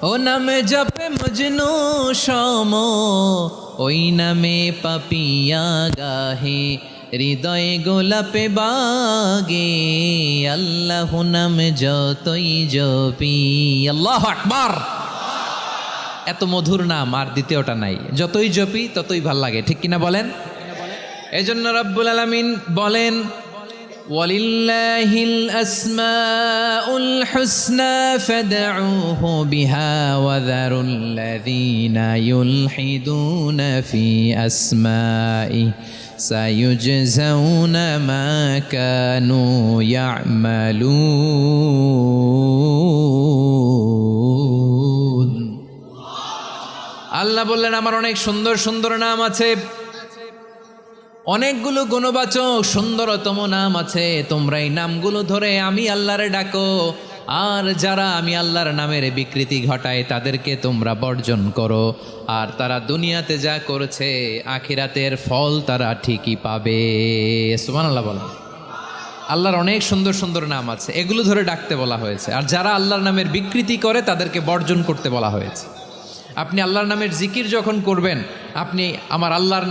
ও নামে জপে মজনু সম, ওই নামে পাপিয়া গাহে, হৃদয়ে গোলাপে বাগে, আল্লাহ নাম যতই জপি। আল্লাহু আকবার। এত মধুর নাম আর দ্বিতীয়টা নাই, যতই জপি ততই ভাল লাগে, ঠিক কিনা বলেন? এজন্য রব্বুল আলামিন বলেন, ওয়ালিল্লাহিল আসমাউল হুসনা ফাদউহু বিহা ওয়া যারুল্লাযীনা ইউলহিদুনা ফি আসমাইহি সায়ুজজাউনা মা কানু ইয়ামালুন। আল্লাহ বললেন, আমার অনেক সুন্দর সুন্দর নাম আছে, অনেকগুলো গুণবাচক সুন্দরতম নাম আছে। তোমরা এই নামগুলো ধরে আমি আল্লাহরে ডাকো, আর যারা আমি আল্লাহর নামের বিকৃতি ঘটায় তাদেরকে তোমরা বর্জন করো। আর তারা দুনিয়াতে যা করেছে আখিরাতের ফল তারা ঠিকই পাবে। সুবহানাল্লাহ বলেন। আল্লাহর অনেক সুন্দর সুন্দর নাম আছে, এগুলো ধরে ডাকতে বলা হয়েছে। আর যারা আল্লাহর নামের বিকৃতি করে তাদেরকে বর্জন করতে বলা হয়েছে। আপনি আল্লাহর নামের জিকির যখন করবেন, আপনি আমার আল্লাহর নাম